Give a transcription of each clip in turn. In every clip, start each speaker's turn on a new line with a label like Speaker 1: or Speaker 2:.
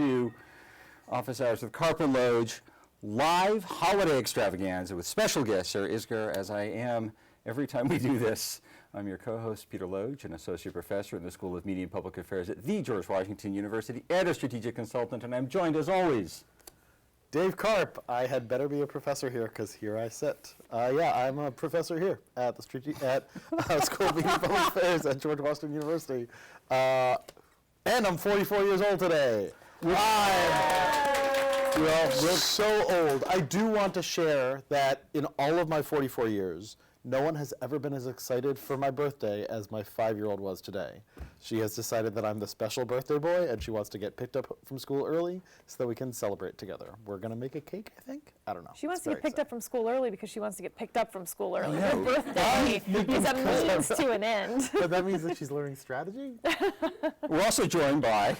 Speaker 1: to Office Hours with Karpf and Loge, live holiday extravaganza with special guest Sarah Isgur, as I am every time we do this. I'm your co-host, Peter Loge, an associate professor in the School of Media and Public Affairs at the George Washington University and a strategic consultant, and I'm joined, as always,
Speaker 2: Dave Karp. I had better be a professor here because here I sit. Yeah, I'm a professor here at the School of Media and Public Affairs at George Washington University. And I'm 44 years old today. Well, we're so old. I do want to share that in all of my 44 years, no one has ever been as excited for my birthday as my 5-year-old was today. She has decided that I'm the special birthday boy, and she wants to get picked up from school early so that we can celebrate together. We're going to make a cake, I think? I don't know.
Speaker 3: She wants to get picked up from school early because she wants to get picked up from school early.
Speaker 1: Her
Speaker 3: birthday is a means to an end.
Speaker 2: But that means that she's learning strategy?
Speaker 1: We're also joined by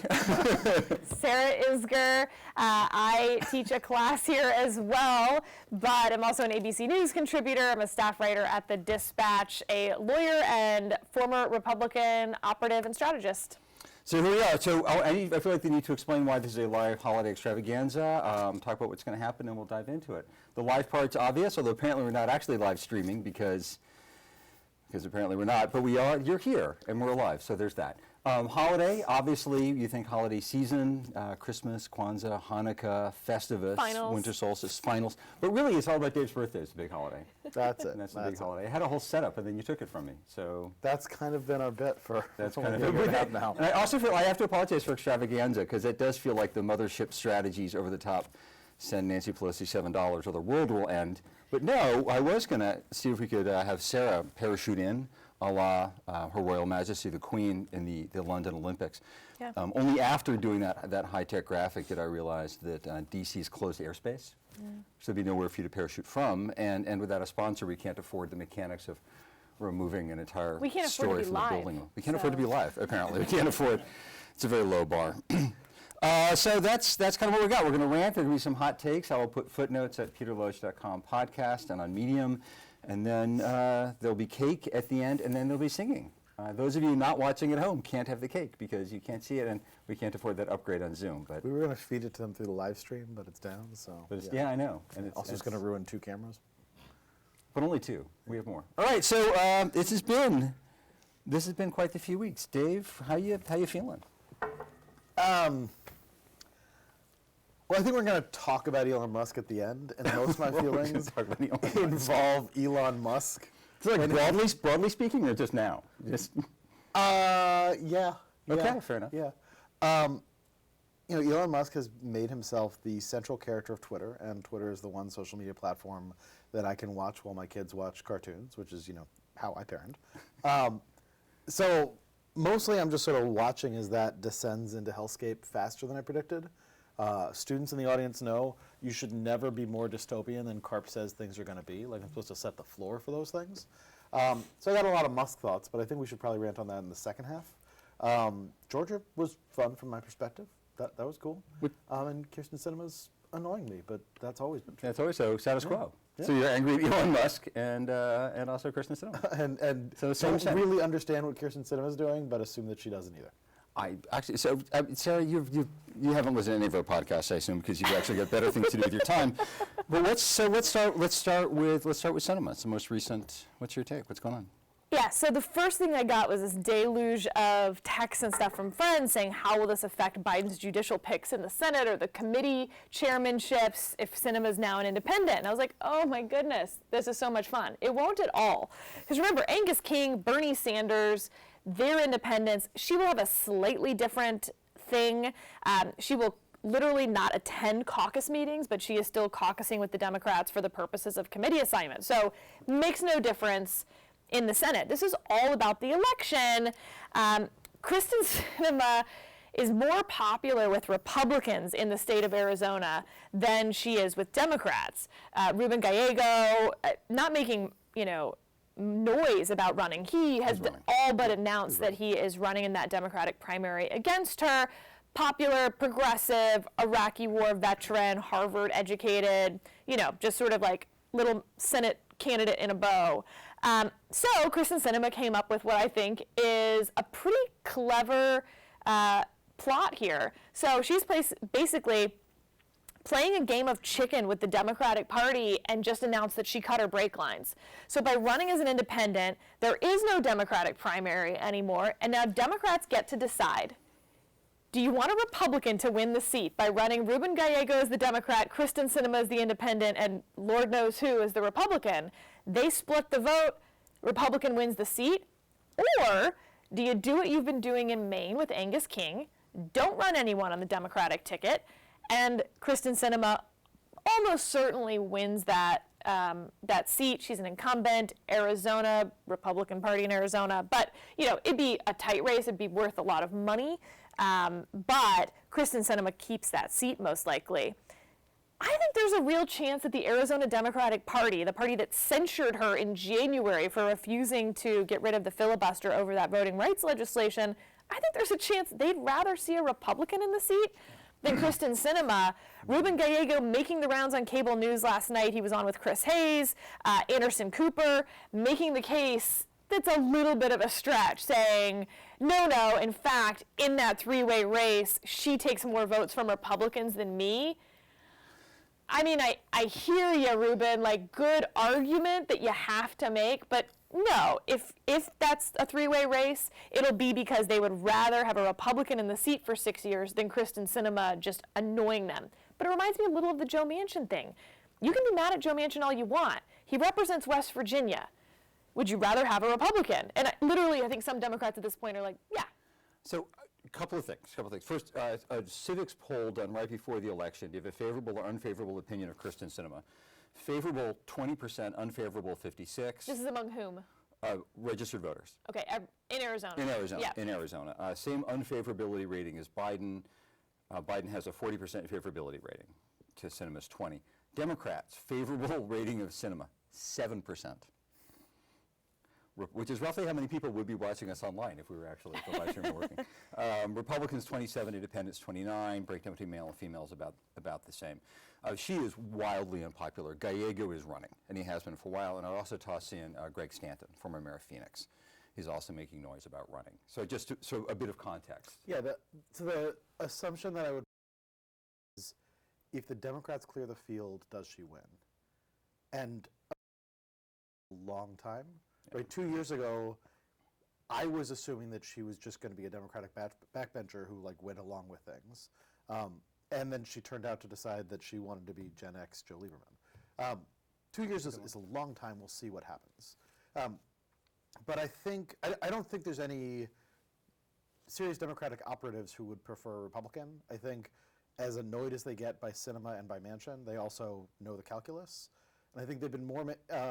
Speaker 3: Sarah Isgur. I teach a class here as well, but I'm also an ABC News contributor. I'm a staff writer at the Dispatch, a lawyer and former Republican operative and strategist.
Speaker 1: So here we are. So I feel like they need to explain why this is a live holiday extravaganza, talk about what's going to happen, and we'll dive into it. The live part's obvious, although apparently we're not actually live streaming because apparently we're not, but we are. You're here, and we're alive, so there's that. Holiday, obviously, you think holiday season, Christmas, Kwanzaa, Hanukkah, Festivus,
Speaker 3: Finals.
Speaker 1: Winter Solstice, Finals. But really, it's all about Dave's birthday. It's a big holiday.
Speaker 2: That's it.
Speaker 1: And that's a big holiday. I had a whole setup, and then you took it from me. So
Speaker 2: That's kind of been our bit for
Speaker 1: that's
Speaker 2: only
Speaker 1: kind
Speaker 2: a
Speaker 1: of
Speaker 2: year and a half now.
Speaker 1: And I also feel I have to apologize for extravaganza because it does feel like the mothership strategies over the top. Send Nancy Pelosi $7 or the world will end. But no, I was going to see if we could have Sarah parachute in, a la Her Royal Majesty the Queen in the London Olympics.
Speaker 3: Yeah.
Speaker 1: Only after doing that high-tech graphic did I realize that DC's closed airspace. So there'd be nowhere for you to parachute from. And without a sponsor, we can't afford the mechanics of removing an entire
Speaker 3: We can't afford
Speaker 1: story
Speaker 3: to be
Speaker 1: from the
Speaker 3: live,
Speaker 1: building. We can't
Speaker 3: so.
Speaker 1: afford to be live, apparently. We can't afford. It's a very low bar. So that's kind of what we got. We're going to rant. There'll be some hot takes. I will put footnotes at peterloge.com podcast and on Medium. And then there'll be cake at the end, and then there'll be singing. Those of you not watching at home can't have the cake because you can't see it, and we can't afford that upgrade on Zoom. But
Speaker 2: We were going to feed it to them through the live stream, but it's down, so.
Speaker 1: it's, yeah, I know. And it's
Speaker 2: Also, it's going to ruin 2 cameras.
Speaker 1: But only 2. We have more. All right. So this has been quite the few weeks. Dave, how you feeling?
Speaker 2: Well, I think we're going to talk about Elon Musk at the end, and most of my feelings involve Elon Musk.
Speaker 1: So like broadly speaking, or just now? Just
Speaker 2: Yeah.
Speaker 1: okay, fair enough.
Speaker 2: Yeah. Elon Musk has made himself the central character of Twitter, and Twitter is the one social media platform that I can watch while my kids watch cartoons, which is, how I parent. So mostly I'm just sort of watching as that descends into hellscape faster than I predicted. Students in the audience know you should never be more dystopian than Karp says things are going to be. Like, I'm supposed to set the floor for those things. So I got a lot of Musk thoughts, but I think we should probably rant on that in the second half. Georgia was fun from my perspective. That was cool. And Kirsten Sinema's annoying me, but that's always been true.
Speaker 1: That's always so status quo.
Speaker 2: Yeah.
Speaker 1: So you're angry at Elon Musk and also Kirsten Sinema.
Speaker 2: and
Speaker 1: So
Speaker 2: don't really understand what Kirsten Sinema's doing, but assume that she doesn't either.
Speaker 1: Sarah, you haven't listened to any of our podcasts, I assume, because you've actually got better things to do with your time. But let's start with Sinema. It's the most recent. What's your take? What's going on?
Speaker 3: Yeah, so the first thing I got was this deluge of texts and stuff from friends saying, how will this affect Biden's judicial picks in the Senate or the committee chairmanships if Sinema is now an independent? And I was like, oh my goodness, this is so much fun. It won't at all. Because remember, Angus King, Bernie Sanders, their independents, she will have a slightly different thing. She will literally not attend caucus meetings, but she is still caucusing with the Democrats for the purposes of committee assignments. So makes no difference in the Senate. This is all about the election. Kristen Sinema is more popular with Republicans in the state of Arizona than she is with Democrats. Ruben Gallego, not making, noise about running. He has all but announced that he is running in that Democratic primary against her. Popular, progressive, Iraqi war veteran, Harvard educated, just sort of like little Senate candidate in a bow. So Kristen Sinema came up with what I think is a pretty clever plot here. So she's basically playing a game of chicken with the Democratic Party and just announced that she cut her brake lines. So by running as an independent, there is no Democratic primary anymore, and now Democrats get to decide. Do you want a Republican to win the seat by running Ruben Gallego as the Democrat, Kristen Sinema as the independent, and Lord knows who as the Republican? They split the vote, Republican wins the seat. Or do you do what you've been doing in Maine with Angus King, don't run anyone on the Democratic ticket, and Kristen Sinema almost certainly wins that seat. She's an incumbent, Arizona, Republican Party in Arizona. But, it'd be a tight race. It'd be worth a lot of money. But Kristen Sinema keeps that seat most likely. I think there's a real chance that the Arizona Democratic Party, the party that censured her in January for refusing to get rid of the filibuster over that voting rights legislation, I think there's a chance they'd rather see a Republican in the seat than Kristen Sinema. Ruben Gallego making the rounds on cable news last night. He was on with Chris Hayes, Anderson Cooper, making the case that's a little bit of a stretch, saying, no, in fact, in that three-way race, she takes more votes from Republicans than me. I mean, I hear you, Ruben, good argument that you have to make, but no, if that's a three-way race, it'll be because they would rather have a Republican in the seat for 6 years than Kristen Sinema just annoying them. But it reminds me a little of the Joe Manchin thing. You can be mad at Joe Manchin all you want. He represents West Virginia. Would you rather have a Republican? And I think some Democrats at this point are like, yeah.
Speaker 1: So a couple of things. First, a civics poll done right before the election gave a favorable or unfavorable opinion of Kristen Sinema. Favorable 20%, unfavorable 56%.
Speaker 3: This is among whom?
Speaker 1: Registered voters.
Speaker 3: Okay, in Arizona.
Speaker 1: In Arizona. Same unfavorability rating as Biden. Biden has a 40% favorability rating to Sinema's 20%. Democrats, favorable rating of Sinema, 7%. Which is roughly how many people would be watching us online if we were actually if the live stream were working. Republicans 27, Independents 29, breakdown between male and female is about the same. She is wildly unpopular. Gallego is running, and he has been for a while. And I'd also toss in Greg Stanton, former mayor of Phoenix. He's also making noise about running. So so a bit of context.
Speaker 2: Yeah, the assumption that I would is if the Democrats clear the field, does she win? And a long time. Right, 2 years ago, I was assuming that she was just going to be a Democratic backbencher who went along with things, and then she turned out to decide that she wanted to be Gen X Joe Lieberman. 2 years is a long time. We'll see what happens. But I don't think there's any serious Democratic operatives who would prefer a Republican. I think, as annoyed as they get by Sinema and by Manchin, they also know the calculus. And I think they've been more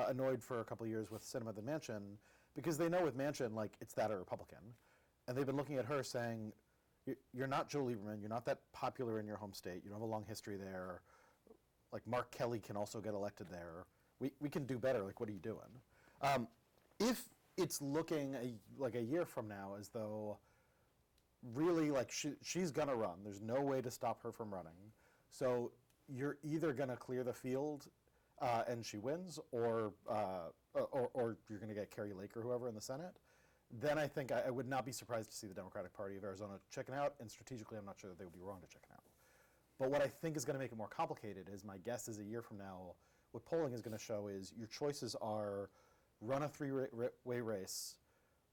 Speaker 2: annoyed for a couple of years with Sinema than Manchin because they know with Manchin, it's that a Republican. And they've been looking at her saying, you're not Joe Lieberman, you're not that popular in your home state, you don't have a long history there. Mark Kelly can also get elected there. We can do better, what are you doing? If it's looking a year from now as though really she's gonna run, there's no way to stop her from running. So you're either gonna clear the field and she wins, or you're going to get Carrie Lake or whoever in the Senate, then I think I would not be surprised to see the Democratic Party of Arizona chicken out, and strategically I'm not sure that they would be wrong to chicken out. But what I think is going to make it more complicated is my guess is a year from now, what polling is going to show is your choices are run a three-way race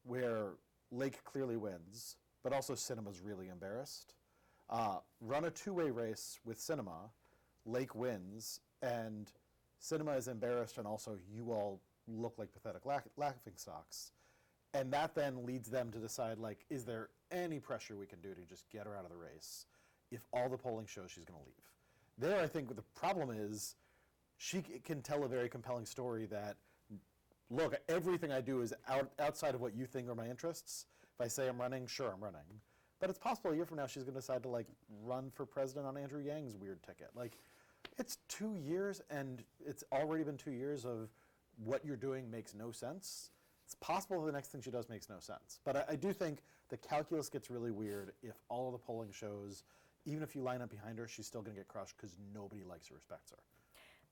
Speaker 2: where Lake clearly wins, but also Sinema's really embarrassed. Run a two-way race with Sinema, Lake wins, and Sinema is embarrassed, and also you all look like pathetic laughingstocks. And that then leads them to decide, is there any pressure we can do to just get her out of the race if all the polling shows she's going to leave? There, I think the problem is she can tell a very compelling story that, look, everything I do is outside of what you think are my interests. If I say I'm running, sure, I'm running. But it's possible a year from now she's going to decide to, run for president on Andrew Yang's weird ticket. It's 2 years, and it's already been 2 years of what you're doing makes no sense. It's possible the next thing she does makes no sense. But I do think the calculus gets really weird if all of the polling shows, even if you line up behind her, she's still going to get crushed because nobody likes or respects her.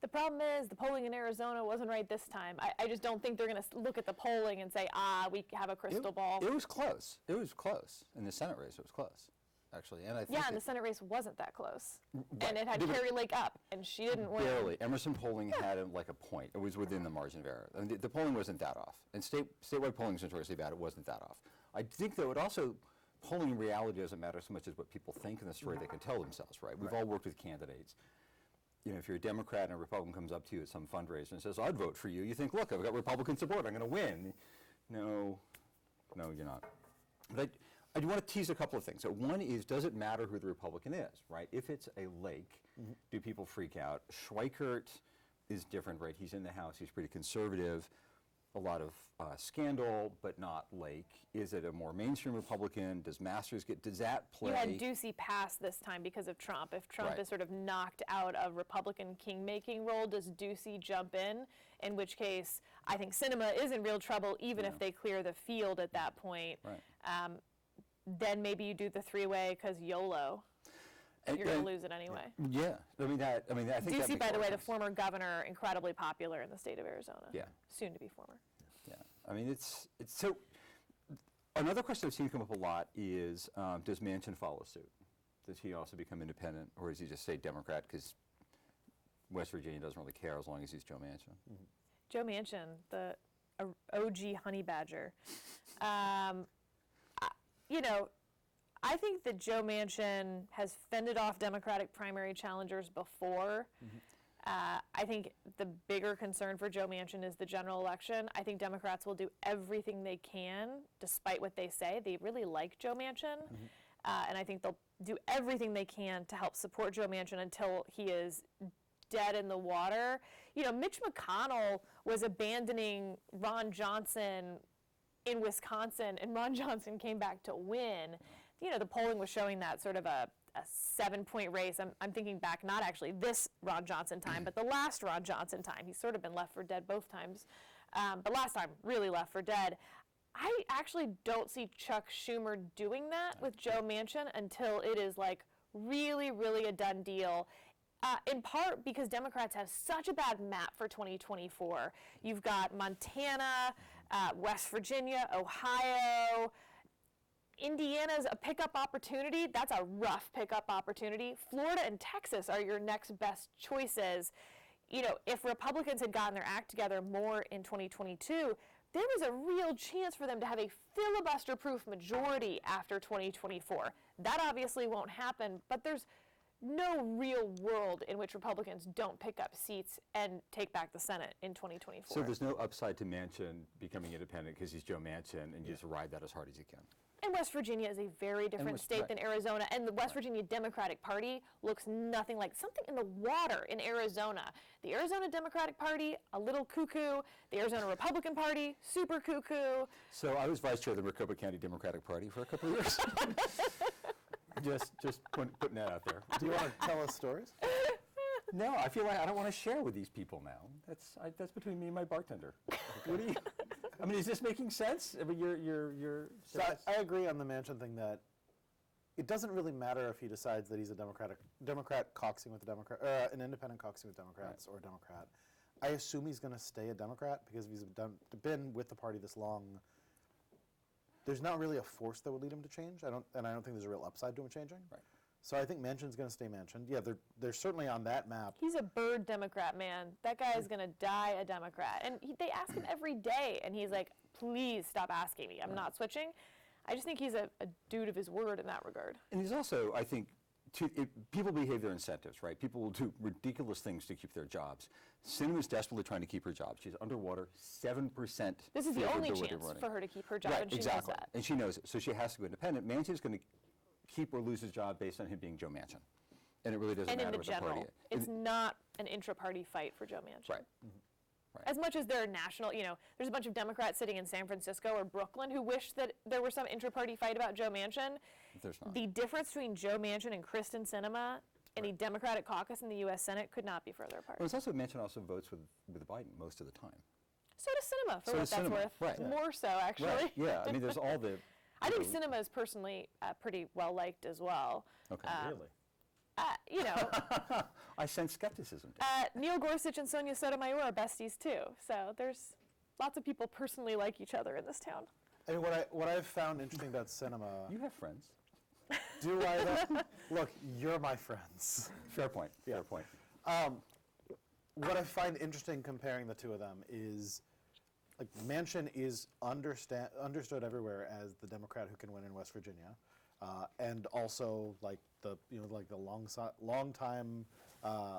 Speaker 3: The problem is the polling in Arizona wasn't right this time. I just don't think they're going to look at the polling and say, we have a crystal ball.
Speaker 1: It was close. It was close. In the Senate race, it was close. actually. And I think
Speaker 3: Yeah, and
Speaker 1: that
Speaker 3: the Senate race wasn't that close.
Speaker 1: Right.
Speaker 3: And it had
Speaker 1: There was-
Speaker 3: Carrie Lake up, and she didn't win.
Speaker 1: barely. Emerson polling had like a point. It was within the margin of error. And the polling wasn't that off. And statewide polling is notoriously bad. It wasn't that off. I think, though, it also, polling in reality doesn't matter so much as what people think and the story they can tell themselves, right? We've all worked with candidates. You know, if you're a Democrat and a Republican comes up to you at some fundraiser and says, I'd vote for you, you think, look, I've got Republican support, I'm going to win. No, you're not. But I do want to tease a couple of things. So one is, does it matter who the Republican is, right? If it's a Lake, do people freak out? Schweikert is different, right? He's in the House, he's pretty conservative. A lot of scandal, but not Lake. Is it a more mainstream Republican? Does Masters does that play?
Speaker 3: You had Ducey pass this time because of Trump. If Trump
Speaker 1: Right.
Speaker 3: is sort of knocked out of Republican king-making role, does Ducey jump in which case I think Sinema is in real trouble, even if they clear the field at that point.
Speaker 1: Right.
Speaker 3: Then maybe you do the three-way because YOLO. You're going to lose it anyway.
Speaker 1: Yeah, I think that
Speaker 3: Ducey,
Speaker 1: makes
Speaker 3: by
Speaker 1: a
Speaker 3: the
Speaker 1: lot
Speaker 3: way,
Speaker 1: of
Speaker 3: the
Speaker 1: sense.
Speaker 3: former governor, incredibly popular in the state of Arizona.
Speaker 1: Yeah.
Speaker 3: Soon to be former.
Speaker 1: Yeah, I mean, it's so. Another question I've seen come up a lot is, does Manchin follow suit? Does he also become independent, or does he just stay Democrat because West Virginia doesn't really care as long as he's Joe Manchin?
Speaker 3: Joe Manchin, the OG honey badger. I think that Joe Manchin has fended off Democratic primary challengers before. I think the bigger concern for Joe Manchin is the general election. I think Democrats will do everything they can, despite what they say. They really like Joe Manchin, and I think they'll do everything they can to help support Joe Manchin until he is dead in the water. You know, Mitch McConnell was abandoning Ron Johnson in Wisconsin, and Ron Johnson came back to win. You know, the polling was showing that sort of a 7-point race. I'm thinking back, not actually this Ron Johnson time, but the last Ron Johnson time. He's sort of been left for dead both times. But last time, really left for dead. I actually don't see Chuck Schumer doing that with Joe Manchin until it is like really, really a done deal. In part because Democrats have such a bad map for 2024. You've got Montana, West Virginia, Ohio. Indiana's a pickup opportunity. That's a rough pickup opportunity. Florida and Texas are your next best choices. You know, if Republicans had gotten their act together more in 2022, there was a real chance for them to have a filibuster-proof majority after 2024. That obviously won't happen, but there's no real world in which Republicans don't pick up seats and take back the Senate in 2024.
Speaker 1: So there's no upside to Manchin becoming independent because he's Joe Manchin, and you just ride that as hard as you can.
Speaker 3: And West Virginia is a very different state than Arizona, and the West Virginia Democratic Party looks nothing like something in the water in Arizona. The Arizona Democratic Party, a little cuckoo. The Arizona Republican Party, super cuckoo.
Speaker 1: So I was vice chair of the Maricopa County Democratic Party for a couple of years. just putting that out there.
Speaker 2: Do you want to tell us stories?
Speaker 1: No, I feel like I don't want to share with these people now. That's between me and my bartender. What do you? I mean, is this making sense? I mean, you're.
Speaker 2: So I agree on the Manchin thing that it doesn't really matter if he decides that he's a Democrat caucusing with the Democrat, an independent caucusing with Democrats or a Democrat. I assume he's going to stay a Democrat because if he's been with the party this long, there's not really a force that would lead him to change. I don't think there's a real upside to him changing.
Speaker 1: Right.
Speaker 2: So I think Manchin's going to stay Manchin. Yeah, they're certainly on that map.
Speaker 3: He's a bird Democrat, man. That guy is going to die a Democrat. And they ask him every day, and he's like, please stop asking me. I'm not switching. I just think he's a dude of his word in that regard.
Speaker 1: And he's also, I think, people behave their incentives, right? People will do ridiculous things to keep their jobs. Sinema's desperately trying to keep her job. She's underwater, 7%.
Speaker 3: This is the only
Speaker 1: favorability
Speaker 3: chance
Speaker 1: running.
Speaker 3: for her to keep her job,
Speaker 1: Right,
Speaker 3: and she
Speaker 1: exactly.
Speaker 3: knows that.
Speaker 1: And she knows it, so she has to go independent. Manchin's going to keep or lose his job based on him being Joe Manchin. And it really doesn't
Speaker 3: And in
Speaker 1: matter
Speaker 3: the
Speaker 1: what the party
Speaker 3: general,
Speaker 1: is.
Speaker 3: it's not an intra-party fight for Joe Manchin.
Speaker 1: Right.
Speaker 3: As much as there are national, there's a bunch of Democrats sitting in San Francisco or Brooklyn who wish that there were some intra-party fight about Joe Manchin.
Speaker 1: There's not.
Speaker 3: The difference between Joe Manchin and Kristen Sinema in a Democratic caucus in the U.S. Senate could not be further apart.
Speaker 1: Well, it's also Manchin also votes with Biden most of the time.
Speaker 3: So does Sinema, for
Speaker 1: So
Speaker 3: what
Speaker 1: does
Speaker 3: that's
Speaker 1: Sinema,
Speaker 3: worth.
Speaker 1: right.
Speaker 3: More so, actually.
Speaker 1: Right. Yeah. I mean, there's all the.
Speaker 3: I think Sinema is personally pretty well liked as well.
Speaker 1: Okay.
Speaker 2: Really?
Speaker 1: I sense skepticism.
Speaker 3: Neil Gorsuch and Sonia Sotomayor are besties too. So there's lots of people personally like each other in this town.
Speaker 2: I mean, what I've found interesting about Sinema.
Speaker 1: You have friends.
Speaker 2: Do I though? Look, you're my friends.
Speaker 1: Fair point. Fair point.
Speaker 2: What I find interesting comparing the two of them is, like, Manchin is understood everywhere as the Democrat who can win in West Virginia, and also like the long time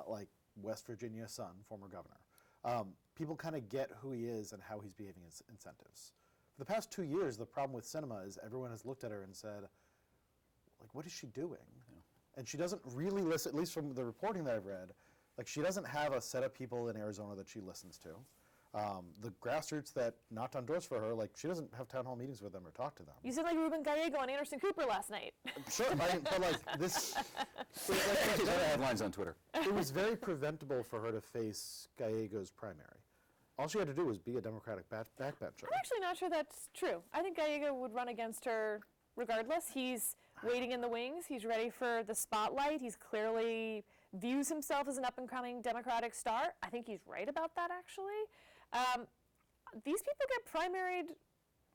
Speaker 2: like West Virginia son, former governor. People kind of get who he is and how he's behaving as incentives. For the past 2 years, the problem with Sinema is everyone has looked at her and said, like, what is she doing? Yeah. And she doesn't really listen, at least from the reporting that I've read, like, she doesn't have a set of people in Arizona that she listens to. The grassroots that knocked on doors for her, like, she doesn't have town hall meetings with them or talk to them.
Speaker 3: You said like Ruben Gallego and Anderson Cooper last night.
Speaker 2: Sure, but like this,
Speaker 1: There's other headlines on Twitter.
Speaker 2: it was very preventable for her to face Gallego's primary. All she had to do was be a Democratic backbencher.
Speaker 3: I'm actually not sure that's true. I think Gallego would run against her regardless. He's waiting in the wings. He's ready for the spotlight. He's clearly views himself as an up-and-coming Democratic star. I think he's right about that, actually. These people get primaried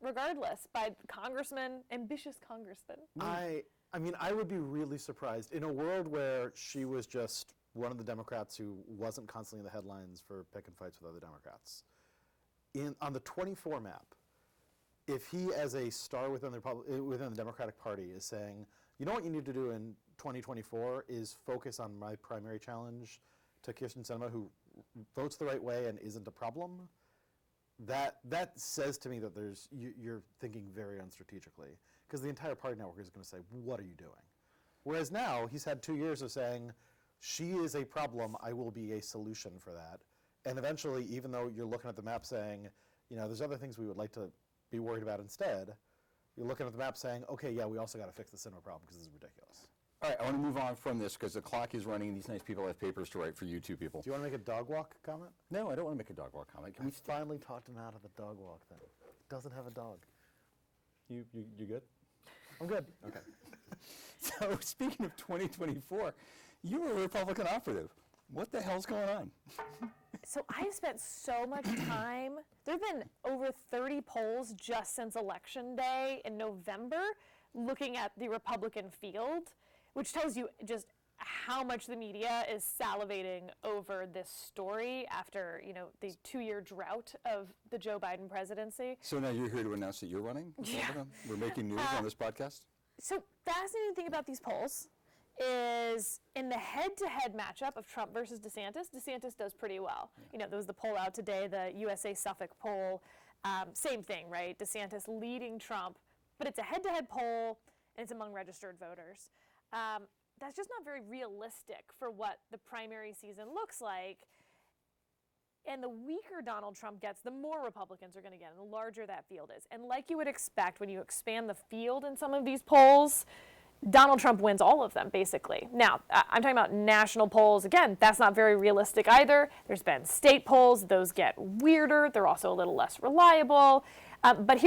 Speaker 3: regardless by congressmen, ambitious congressmen.
Speaker 2: I mean, I would be really surprised in a world where she was just one of the Democrats who wasn't constantly in the headlines for picking fights with other Democrats. On the 24 map, if he, as a star within the Democratic Party, is saying, you know what you need to do in 2024 is focus on my primary challenge to Kirsten Sinema, who votes the right way and isn't a problem, that says to me that you're thinking very unstrategically, because the entire party network is going to say, what are you doing? Whereas now, he's had 2 years of saying, she is a problem, I will be a solution for that. And eventually, even though you're looking at the map saying, you know, there's other things we would like to be worried about instead, you're looking at the map saying, okay, yeah, we also got to fix the cinema problem because this is ridiculous.
Speaker 1: All right, I want to move on from this because the clock is running and these nice people have papers to write for you two people.
Speaker 2: Do you want to make a dog walk comment?
Speaker 1: No, I don't want to make a dog walk comment. Can we
Speaker 2: Finally talked him out of the dog walk thing. Doesn't have a dog.
Speaker 1: You good?
Speaker 2: I'm good.
Speaker 1: Okay. So speaking of 2024, you were a Republican operative. What the hell's going on?
Speaker 3: So I've spent so much time. There have been over 30 polls just since Election Day in November looking at the Republican field, which tells you just how much the media is salivating over this story after, you know, the 2-year drought of the Joe Biden presidency.
Speaker 1: So now you're here to announce that you're running?
Speaker 3: Yeah.
Speaker 1: We're making news on this podcast?
Speaker 3: So fascinating thing about these polls is in the head-to-head matchup of Trump versus DeSantis does pretty well. Yeah. You know, there was the poll out today, the USA Suffolk poll, same thing, right? DeSantis leading Trump, but it's a head-to-head poll, and it's among registered voters. That's just not very realistic for what the primary season looks like. And the weaker Donald Trump gets, the more Republicans are going to get, and the larger that field is. And like you would expect, when you expand the field in some of these polls, Donald Trump wins all of them, basically. Now, I'm talking about national polls. Again, that's not very realistic either. There's been state polls. Those get weirder. They're also a little less reliable. But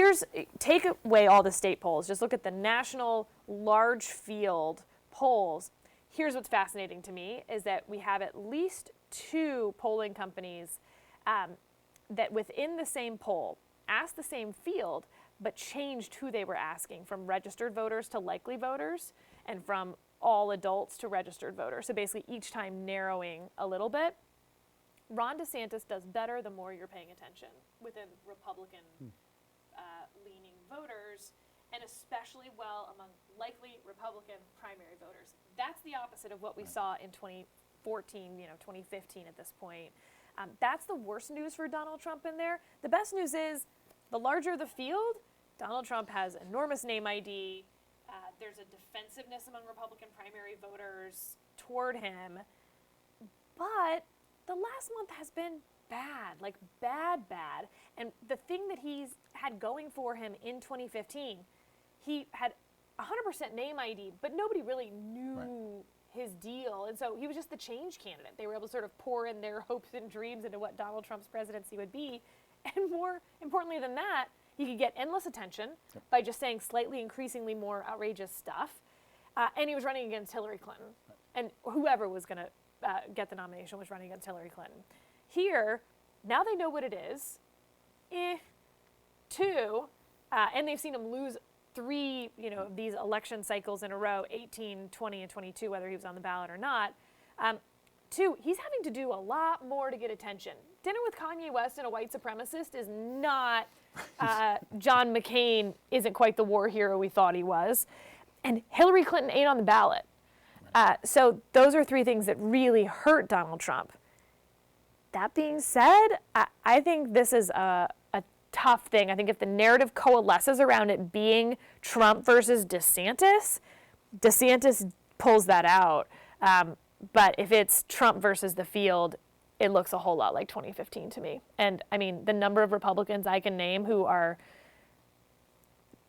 Speaker 3: take away all the state polls. Just look at the national large field polls. Here's what's fascinating to me is that we have at least 2 polling companies that within the same poll asked the same field, but changed who they were asking from registered voters to likely voters and from all adults to registered voters. So basically each time narrowing a little bit. Ron DeSantis does better the more you're paying attention within Republican leaning voters, and especially well among likely Republican primary voters. That's the opposite of what we saw in 2014, 2015 at this point. That's the worst news for Donald Trump in there. The best news is the larger the field, Donald Trump has enormous name ID. There's a defensiveness among Republican primary voters toward him. But the last month has been bad, like bad. And the thing that he's had going for him in 2015, he had 100% name ID, but nobody really knew his deal. And so he was just the change candidate. They were able to sort of pour in their hopes and dreams into what Donald Trump's presidency would be. And more importantly than that, he could get endless attention by just saying slightly increasingly more outrageous stuff. And he was running against Hillary Clinton. And whoever was going to get the nomination was running against Hillary Clinton. Here, now they know what it is. 2, and they've seen him lose 3, of these election cycles in a row, 18, 20, and 22, whether he was on the ballot or not. 2, he's having to do a lot more to get attention. Dinner with Kanye West and a white supremacist is not, John McCain isn't quite the war hero we thought he was. And Hillary Clinton ain't on the ballot. So those are 3 things that really hurt Donald Trump. That being said, I think this is a tough thing. I think if the narrative coalesces around it being Trump versus DeSantis, DeSantis pulls that out. But if it's Trump versus the field, it looks a whole lot like 2015 to me. And I mean, the number of Republicans I can name who are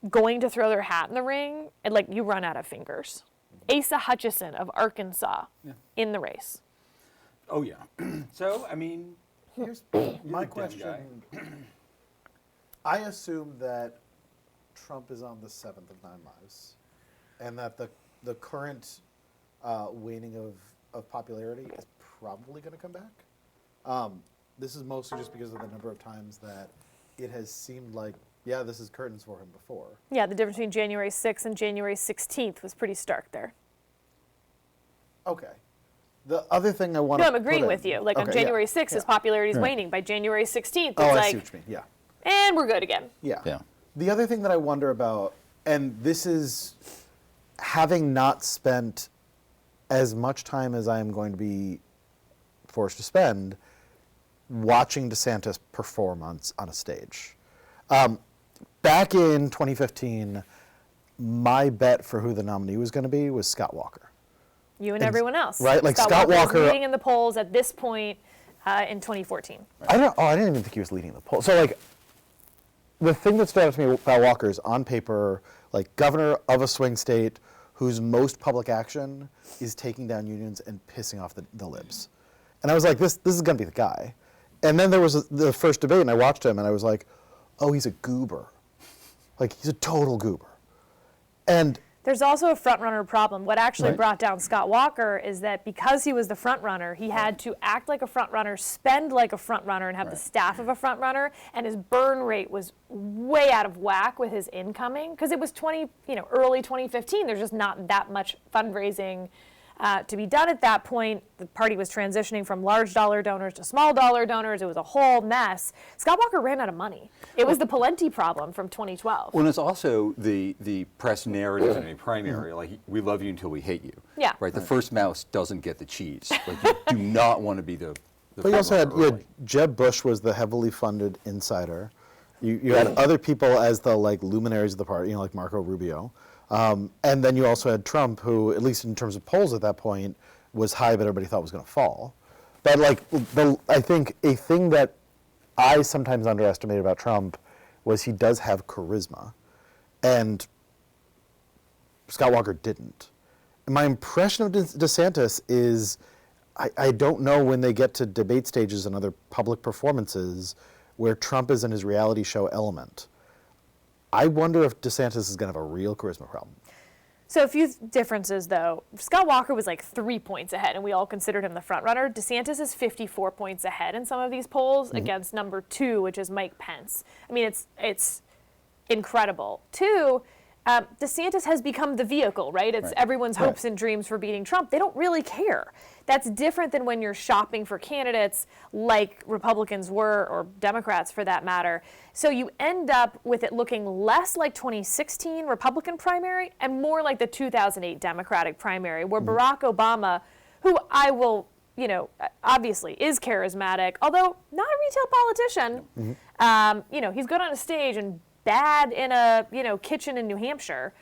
Speaker 3: going to throw their hat in the ring, and like you run out of fingers. Asa Hutchinson of Arkansas in the race.
Speaker 1: Oh, yeah. So, I mean,
Speaker 2: Here's
Speaker 1: you're
Speaker 2: my
Speaker 1: a dumb
Speaker 2: question. I assume that Trump is on the 7th of 9 lives, and that the current waning of popularity is probably going to come back. This is mostly just because of the number of times that it has seemed like, yeah, this is curtains for him before.
Speaker 3: Yeah, the difference between January 6th and January 16th was pretty stark there.
Speaker 2: Okay. The other thing I want to
Speaker 3: No, I'm agreeing with you. Like on January 6th, his popularity is waning. By January 16th, it's
Speaker 2: I
Speaker 3: like,
Speaker 2: see what you mean. Yeah.
Speaker 3: and we're good again.
Speaker 2: Yeah.
Speaker 1: Yeah.
Speaker 2: The other thing that I wonder about, and this is having not spent as much time as I am going to be forced to spend watching DeSantis perform on a stage. Back in 2015, my bet for who the nominee was going to be was Scott Walker.
Speaker 3: You and everyone else.
Speaker 2: Right, like
Speaker 3: Walker
Speaker 2: Scott Walker-
Speaker 3: was leading in the polls at this point in 2014.
Speaker 2: I didn't even think he was leading the poll. So like, the thing that stood out to me about Walker is on paper, like governor of a swing state whose most public action is taking down unions and pissing off the libs. And I was like, this is gonna be the guy. And then there was the first debate, and I watched him, and I was like, oh, he's a goober. Like, he's a total goober. And
Speaker 3: There's also a front-runner problem. What actually brought down Scott Walker is that because he was the front-runner, he had to act like a front-runner, spend like a front-runner, and have the staff of a front-runner, and his burn rate was way out of whack with his incoming, because it was early 2015. There's just not that much fundraising to be done at that point. The party was transitioning from large dollar donors to small dollar donors. It was a whole mess. Scott Walker ran out of money. It was the Pawlenty problem from 2012.
Speaker 1: Well, and it's also the press narrative in a primary, like, we love you until we hate you.
Speaker 3: Yeah.
Speaker 1: Right? The first mouse doesn't get the cheese. Like, you do not want to be the
Speaker 2: But you also had,
Speaker 1: front runner early.
Speaker 2: Jeb Bush was the heavily funded insider. You had other people as the like luminaries of the party, like Marco Rubio. And then you also had Trump, who, at least in terms of polls at that point, was high, but everybody thought was going to fall. But like, I think a thing that I sometimes underestimated about Trump was he does have charisma, and Scott Walker didn't. And my impression of DeSantis is, I don't know when they get to debate stages and other public performances where Trump is in his reality show element. I wonder if DeSantis is going to have a real charisma problem.
Speaker 3: So a few differences, though. Scott Walker was like 3 points ahead, and we all considered him the front runner. DeSantis is 54 points ahead in some of these polls against number 2, which is Mike Pence. I mean, it's incredible. 2, DeSantis has become the vehicle, right? It's everyone's hopes and dreams for beating Trump. They don't really care. That's different than when you're shopping for candidates like Republicans were, or Democrats for that matter. So you end up with it looking less like 2016 Republican primary and more like the 2008 Democratic primary, where Barack Obama, who I will, obviously is charismatic, although not a retail politician. He's good on a stage and bad in a kitchen in New Hampshire.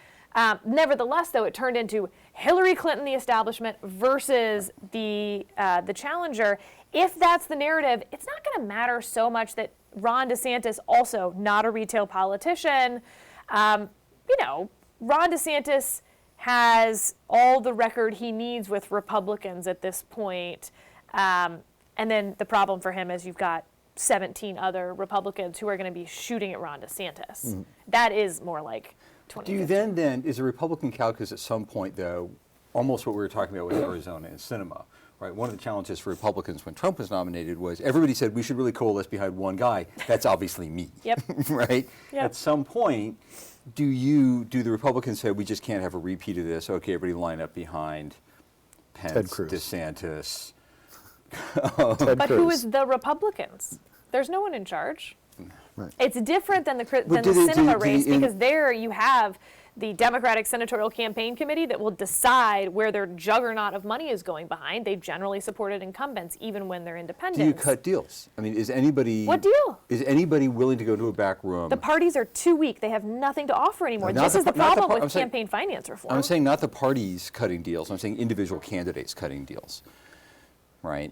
Speaker 3: Nevertheless, though, it turned into Hillary Clinton, the establishment, versus the challenger. If that's the narrative, it's not going to matter so much that Ron DeSantis, also not a retail politician, Ron DeSantis has all the record he needs with Republicans at this point. And then the problem for him is you've got 17 other Republicans who are going to be shooting at Ron DeSantis. That is more like 2015.
Speaker 1: Do you then, is a Republican calculus at some point, though, almost what we were talking about with Arizona and Sinema, right? One of the challenges for Republicans when Trump was nominated was everybody said we should really coalesce behind one guy. That's obviously me.
Speaker 3: Yep.
Speaker 1: Right?
Speaker 3: Yep.
Speaker 1: At some point, do the Republicans say we just can't have a repeat of this? Okay, everybody line up behind Pence,
Speaker 2: Cruz.
Speaker 1: DeSantis.
Speaker 2: Ted
Speaker 3: But
Speaker 2: Cruz.
Speaker 3: who is the Republicans? There's no one in charge.
Speaker 2: Right.
Speaker 3: It's different than the
Speaker 1: But did
Speaker 3: Sinema
Speaker 1: it
Speaker 3: race
Speaker 1: in-
Speaker 3: because there you have the Democratic Senatorial Campaign Committee that will decide where their juggernaut of money is going behind. They've generally supported incumbents even when they're independents.
Speaker 1: Do you cut deals? I mean, is anybody...
Speaker 3: What deal?
Speaker 1: Is anybody willing to go to a back room?
Speaker 3: The parties are too weak. They have nothing to offer anymore.
Speaker 1: Not
Speaker 3: This
Speaker 1: the
Speaker 3: is the
Speaker 1: par- not the
Speaker 3: problem
Speaker 1: par- I'm
Speaker 3: with
Speaker 1: saying-
Speaker 3: campaign finance reform.
Speaker 1: I'm saying not the parties cutting deals. I'm saying individual candidates cutting deals, right?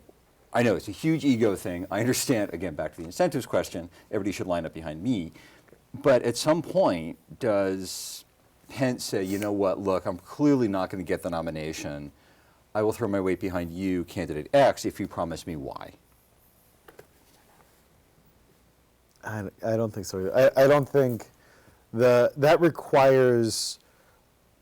Speaker 1: I know it's a huge ego thing. I understand, again, back to the incentives question, everybody should line up behind me. But at some point, does Pence say, you know what, look, I'm clearly not going to get the nomination. I will throw my weight behind you, candidate X, if you promise me Y?
Speaker 2: I don't think so either. I don't think that requires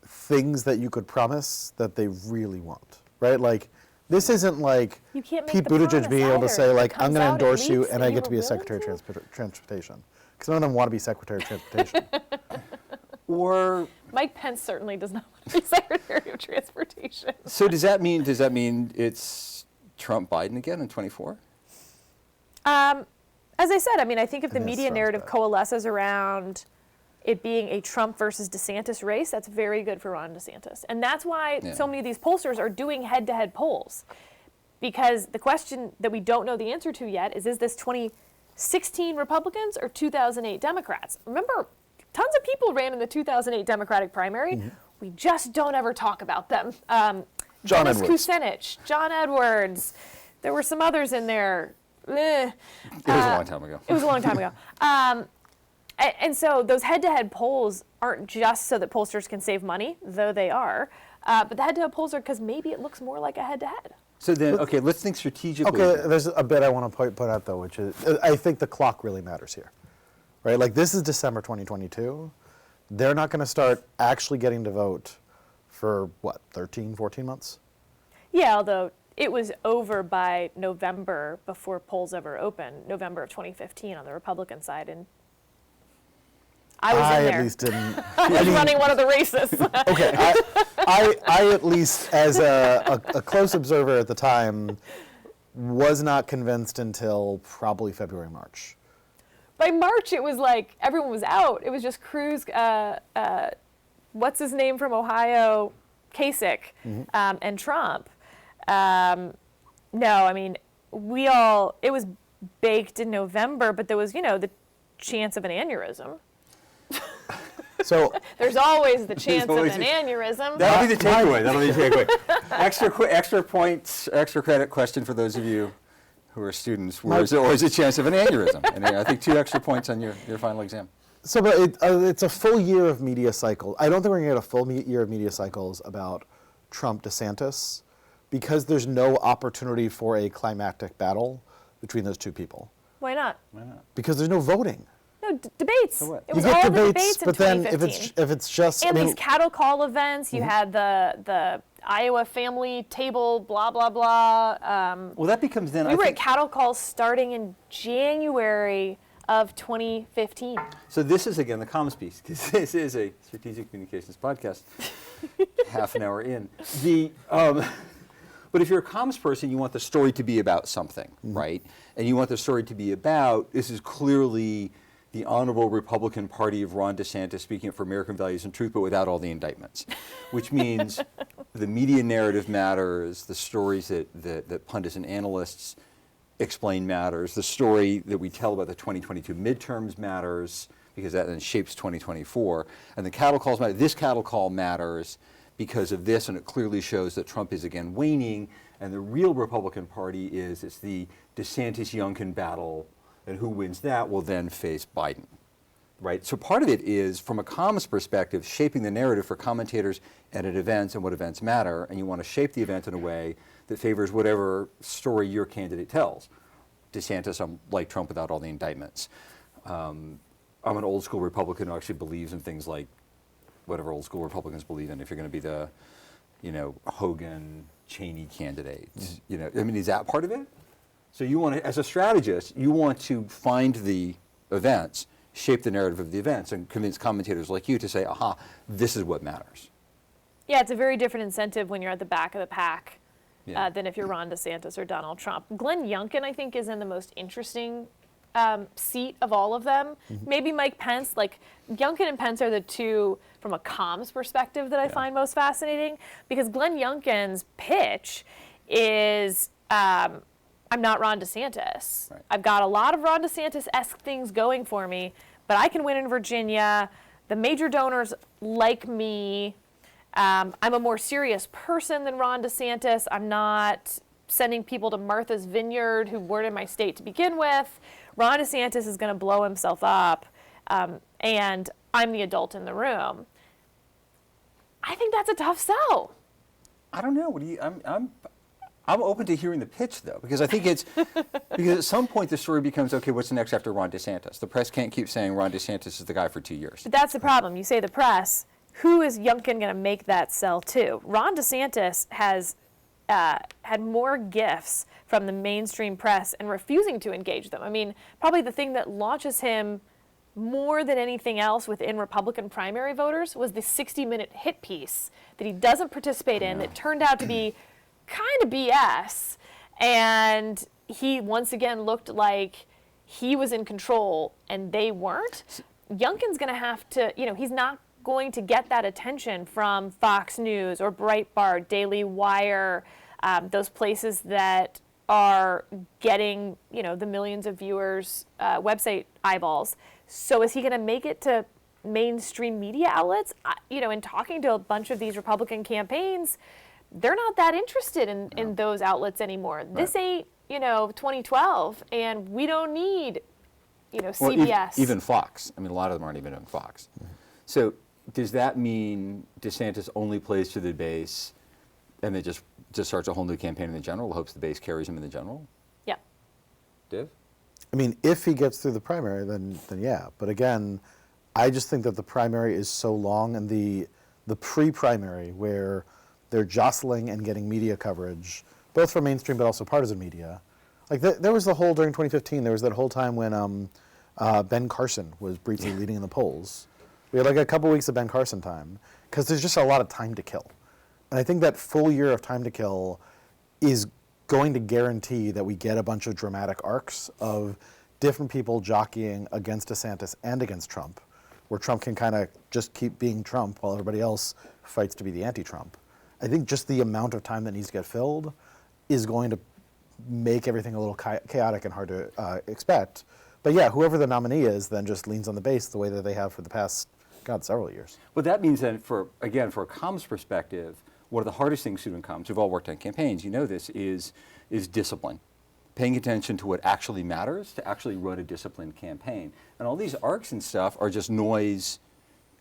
Speaker 2: things that you could promise that they really want, right? Like, this isn't like
Speaker 3: You can't make
Speaker 2: Pete
Speaker 3: the
Speaker 2: Buttigieg
Speaker 3: promise
Speaker 2: being able to
Speaker 3: either.
Speaker 2: say,
Speaker 3: It
Speaker 2: like, I'm
Speaker 3: comes
Speaker 2: going to
Speaker 3: out, it
Speaker 2: endorse you
Speaker 3: leaks,
Speaker 2: and
Speaker 3: and
Speaker 2: I
Speaker 3: you
Speaker 2: get to be
Speaker 3: were
Speaker 2: a Secretary of
Speaker 3: willing
Speaker 2: Transportation. Because none of them want to be Secretary of Transportation.
Speaker 1: Or,
Speaker 3: Mike Pence certainly does not want to be Secretary of Transportation.
Speaker 1: so does that mean it's Trump-Biden again in 24?
Speaker 3: As I said, I mean, I think if the
Speaker 2: think
Speaker 3: media
Speaker 2: sounds
Speaker 3: narrative
Speaker 2: bad.
Speaker 3: coalesces around it being a Trump versus DeSantis race, that's very good for Ron DeSantis. And that's why
Speaker 1: Yeah.
Speaker 3: so many of these pollsters are doing head-to-head polls. Because the question that we don't know the answer to yet is this 2016 Republicans or 2008 Democrats? Remember, tons of people ran in the 2008 Democratic primary. We just don't ever talk about them.
Speaker 2: John
Speaker 3: Dennis
Speaker 2: Edwards.
Speaker 3: Kucinich, John Edwards. There were some others in there. Eh.
Speaker 1: It was a long time ago.
Speaker 3: It was a long time ago. And so those head-to-head polls aren't just so that pollsters can save money, though they are, but the head-to-head polls are because maybe it looks more like a head-to-head.
Speaker 1: So then, okay, let's think strategically.
Speaker 2: Okay, there's a bit I want to put out, though, which is, I think the clock really matters here, right? Like, this is December 2022. They're not going to start actually getting to vote for, what, 13, 14 months?
Speaker 3: Yeah, although it was over by November before polls ever opened, November of 2015 on the Republican side, and I was in there.
Speaker 2: at least didn't.
Speaker 3: I was running one of the races.
Speaker 2: Okay, I at least, as a close observer at the time, was not convinced until probably February, March.
Speaker 3: By March, it was like everyone was out. It was just Cruz, what's his name from Ohio, Kasich, and Trump. No, I mean, it was baked in November, but there was, the chance of an aneurysm.
Speaker 2: So,
Speaker 3: There's always the chance of
Speaker 1: always
Speaker 3: an
Speaker 1: a-
Speaker 3: aneurysm.
Speaker 1: That'll be the takeaway. That'll be the takeaway. Extra points, extra credit question for those of you who are students. Is there always a chance of an aneurysm? And I think 2 extra points on your final exam.
Speaker 2: but it's a full year of media cycle. I don't think we're going to get a full year of media cycles about Trump DeSantis because there's no opportunity for a climactic battle between those two people.
Speaker 3: Why not?
Speaker 1: Why not?
Speaker 2: Because there's no voting.
Speaker 3: No, debates.
Speaker 1: So what?
Speaker 3: It
Speaker 2: You
Speaker 3: was
Speaker 2: get
Speaker 3: all
Speaker 2: debates,
Speaker 3: the debates in
Speaker 2: but then
Speaker 3: 2015.
Speaker 2: if it's just,
Speaker 3: And
Speaker 2: I mean,
Speaker 3: these cattle call events, you had the Iowa family table, blah, blah, blah.
Speaker 1: Well, that becomes then,
Speaker 3: We
Speaker 1: I
Speaker 3: were at
Speaker 1: think,
Speaker 3: cattle calls starting in January of 2015.
Speaker 1: so this is, again, the comms piece, because this is a strategic communications podcast, half an hour in. But if you're a comms person, you want the story to be about something, right? And you want the story to be about, this is clearly the honorable Republican Party of Ron DeSantis speaking up for American values and truth, but without all the indictments, which means the media narrative matters, the stories that pundits and analysts explain matters, the story that we tell about the 2022 midterms matters, because that then shapes 2024, and the cattle calls matter. This cattle call matters because of this, and it clearly shows that Trump is again waning, and the real Republican Party it's the DeSantis-Youngkin battle, and who wins that will then face Biden, right? So part of it is, from a comms perspective, shaping the narrative for commentators and at events and what events matter, and you want to shape the event in a way that favors whatever story your candidate tells. DeSantis, I'm like Trump without all the indictments. I'm an old school Republican who actually believes in things like whatever old school Republicans believe in. If you're going to be the, Hogan, Cheney candidate, I mean, is that part of it? So you want to, as a strategist, you want to find the events shape the narrative of the events and convince commentators like you to say, aha, this is what matters.
Speaker 3: Yeah, it's a very different incentive when you're at the back of the pack
Speaker 1: Yeah.
Speaker 3: than if you're Ron DeSantis or Donald Trump. Glenn Youngkin, I think, is in the most interesting seat of all of them. Maybe Mike Pence. Like, Youngkin and Pence are the two, from a comms perspective, that I find most fascinating, because Glenn Youngkin's pitch is, I'm not Ron DeSantis.
Speaker 1: Right.
Speaker 3: I've got a lot of Ron DeSantis-esque things going for me, but I can win in Virginia. The major donors like me. I'm a more serious person than Ron DeSantis. I'm not sending people to Martha's Vineyard who weren't in my state to begin with. Ron DeSantis is going to blow himself up, and I'm the adult in the room. I think that's a tough sell.
Speaker 1: I don't know. What do you? I'm open to hearing the pitch though, because I think it's because at some point the story becomes, okay, what's next after Ron DeSantis? The press can't keep saying Ron DeSantis is the guy for 2 years.
Speaker 3: But that's the problem. You say the press. Who is Youngkin going to make that sell to? Ron DeSantis has had more gifts from the mainstream press and refusing to engage them. I mean, probably the thing that launches him more than anything else within Republican primary voters was the 60-minute hit piece that he doesn't participate in that turned out to be kind of BS. And he once again looked like he was in control and they weren't. Youngkin's going to have to, he's not going to get that attention from Fox News or Breitbart, Daily Wire, those places that are getting, the millions of viewers, website eyeballs. So is he going to make it to mainstream media outlets? In talking to a bunch of these Republican campaigns, they're not that interested in those outlets anymore. Right. This ain't, 2012, and we don't need, CBS.
Speaker 1: Well, even Fox. I mean, a lot of them aren't even on Fox. So does that mean DeSantis only plays to the base and then just starts a whole new campaign in the general, hopes the base carries him in the general?
Speaker 3: Yeah.
Speaker 1: Div?
Speaker 2: I mean, if he gets through the primary, then yeah. But again, I just think that the primary is so long, and the pre-primary where they're jostling and getting media coverage, both from mainstream but also partisan media. Like there was the whole, during 2015, there was that whole time when Ben Carson was briefly leading in the polls. We had like a couple weeks of Ben Carson time, because there's just a lot of time to kill. And I think that full year of time to kill is going to guarantee that we get a bunch of dramatic arcs of different people jockeying against DeSantis and against Trump, where Trump can kind of just keep being Trump while everybody else fights to be the anti-Trump. I think just the amount of time that needs to get filled is going to make everything a little chaotic and hard to expect. But yeah, whoever the nominee is then just leans on the base the way that they have for the past, several years.
Speaker 1: Well, that means then, for a comms perspective, one of the hardest things to do in comms, we've all worked on campaigns, this, is discipline. Paying attention to what actually matters to actually run a disciplined campaign. And all these arcs and stuff are just noise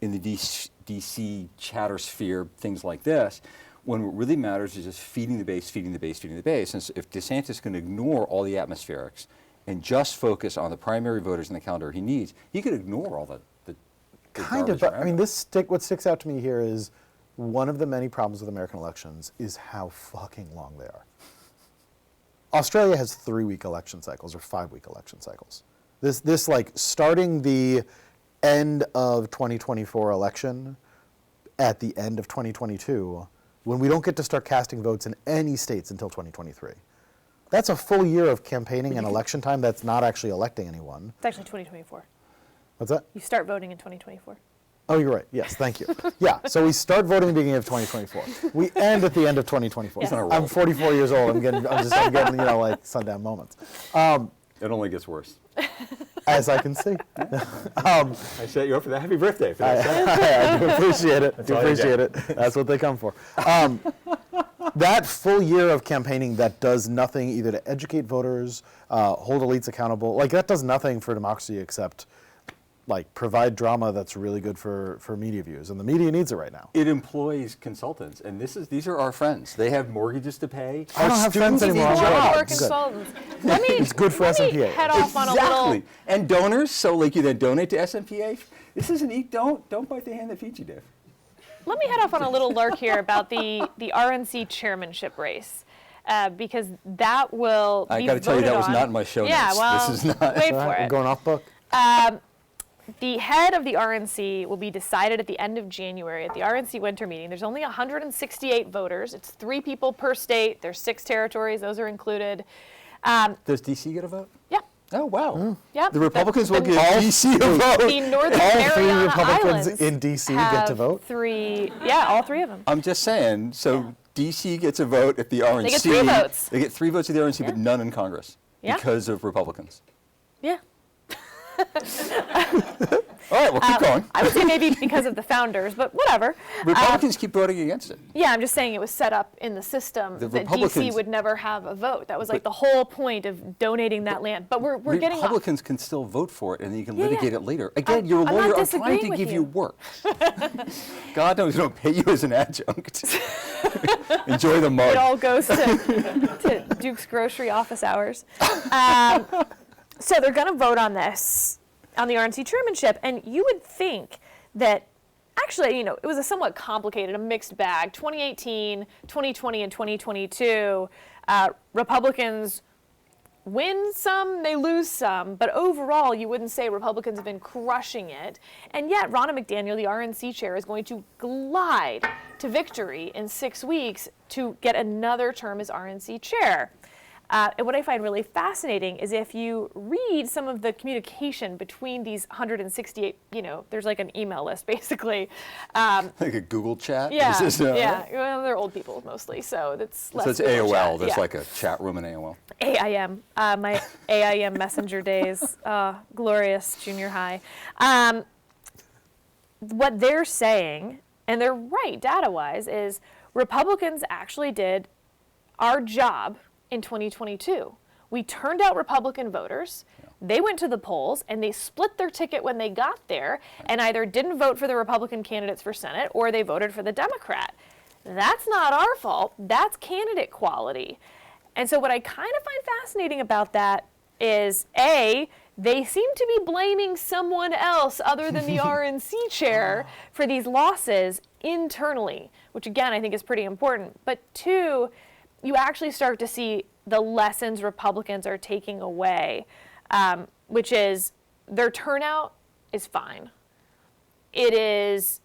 Speaker 1: in the DC chatter sphere, things like this, when what really matters is just feeding the base, feeding the base, feeding the base. And so if DeSantis can ignore all the atmospherics and just focus on the primary voters in the calendar he needs, he could ignore all the
Speaker 2: kind of, but I mean, what sticks out to me here is one of the many problems with American elections is how fucking long they are. Australia has 3-week election cycles or 5-week election cycles. This like starting the end of 2024 election at the end of 2022, when we don't get to start casting votes in any states until 2023. That's a full year of campaigning and election time that's not actually electing anyone.
Speaker 3: It's actually 2024.
Speaker 2: What's that?
Speaker 3: You start voting in 2024.
Speaker 2: Oh, you're right. Yes, thank you. Yeah, so we start voting at the beginning of 2024. We end at the end of 2024.
Speaker 3: Yes.
Speaker 2: I'm 44 years old. I'm getting like sundown moments.
Speaker 1: It only gets worse.
Speaker 2: As I can see.
Speaker 1: I set you up for that. Happy birthday for that.
Speaker 2: I do appreciate it.
Speaker 1: That's all you get.
Speaker 2: That's what they come for. That full year of campaigning that does nothing either to educate voters, hold elites accountable, like that does nothing for democracy except like provide drama that's really good for media views, and the media needs it right now.
Speaker 1: It employs consultants, and these are our friends. They have mortgages to pay.
Speaker 2: I don't have friends anymore.
Speaker 1: Need
Speaker 2: I'm
Speaker 1: jobs.
Speaker 3: Consultants. Let me,
Speaker 2: it's good for
Speaker 3: let me
Speaker 2: SMPA.
Speaker 3: head off on a
Speaker 1: Exactly.
Speaker 3: little.
Speaker 1: And donors, so like you then donate to SMPA. This isn't eat. Don't bite the hand that feeds you, Dave.
Speaker 3: Let me head off on a little lurk here about the RNC chairmanship race. Because that will be
Speaker 1: I got to tell you, that was
Speaker 3: on.
Speaker 1: not in my show
Speaker 3: Yeah,
Speaker 1: notes.
Speaker 3: well,
Speaker 1: This is not.
Speaker 3: wait for
Speaker 2: I'm
Speaker 3: it.
Speaker 2: going off book.
Speaker 3: the head of the RNC will be decided at the end of January at the RNC winter meeting. There's only 168 voters. It's 3 people per state. There's 6 territories. Those are included.
Speaker 1: Does DC get a vote?
Speaker 3: Yeah.
Speaker 1: Oh, wow.
Speaker 3: Yep.
Speaker 1: The Republicans will
Speaker 3: the-
Speaker 1: give DC a vote.
Speaker 3: The Northern
Speaker 2: All 3
Speaker 3: Mariana
Speaker 2: Republicans
Speaker 3: Islands
Speaker 2: in DC
Speaker 3: have
Speaker 2: get to vote?
Speaker 3: 3, yeah, all 3 of them.
Speaker 1: I'm just saying, so DC gets a vote at the RNC.
Speaker 3: They get 3 votes.
Speaker 1: They get 3 votes at the RNC, but
Speaker 3: Yeah.
Speaker 1: none in Congress
Speaker 3: Yeah.
Speaker 1: because of Republicans.
Speaker 3: Yeah.
Speaker 1: All right, well, keep going.
Speaker 3: I would say maybe because of the founders, but whatever.
Speaker 1: Republicans keep voting against it.
Speaker 3: Yeah, I'm just saying it was set up in the system
Speaker 1: The
Speaker 3: that DC
Speaker 1: Republicans-
Speaker 3: would never have a vote. That was like
Speaker 1: But-
Speaker 3: the whole point of donating that land. But we're getting off.
Speaker 1: Republicans can still vote for it, and then you can
Speaker 3: Yeah,
Speaker 1: litigate
Speaker 3: yeah.
Speaker 1: it later. Again, you're a
Speaker 3: I'm not
Speaker 1: lawyer. I'm trying
Speaker 3: disagreeing
Speaker 1: to
Speaker 3: with
Speaker 1: give you
Speaker 3: you.
Speaker 1: work. God knows we don't pay you as an adjunct. Enjoy the mug.
Speaker 3: It all goes to Duke's grocery office hours. So they're going to vote on this, on the RNC chairmanship, and you would think that actually, you know, it was a somewhat complicated, a mixed bag. 2018, 2020, and 2022, Republicans win some, they lose some, but overall, you wouldn't say Republicans have been crushing it. And yet, Ronna McDaniel, the RNC chair, is going to glide to victory in 6 weeks to get another term as RNC chair. And what I find really fascinating is if you read some of the communication between these 168, you know, there's like an email list basically.
Speaker 1: Like a Google chat?
Speaker 3: Yeah,
Speaker 1: Is this,
Speaker 3: yeah. Well, they're old people mostly, so that's less.
Speaker 1: So it's
Speaker 3: Google
Speaker 1: AOL.
Speaker 3: chat.
Speaker 1: There's
Speaker 3: Yeah.
Speaker 1: like a chat room in AOL.
Speaker 3: AIM, my AIM messenger days, glorious junior high. What they're saying, and they're right data-wise, is Republicans actually did our job in 2022. We turned out Republican voters. They went to the polls and they split their ticket when they got there and either didn't vote for the Republican candidates for Senate or they voted for the Democrat. That's not our fault. That's candidate quality. And so what I kind of find fascinating about that is, A, they seem to be blaming someone else other than the RNC chair for these losses internally, which again I think is pretty important. But 2, you actually start to see the lessons Republicans are taking away, which is their turnout is fine. It is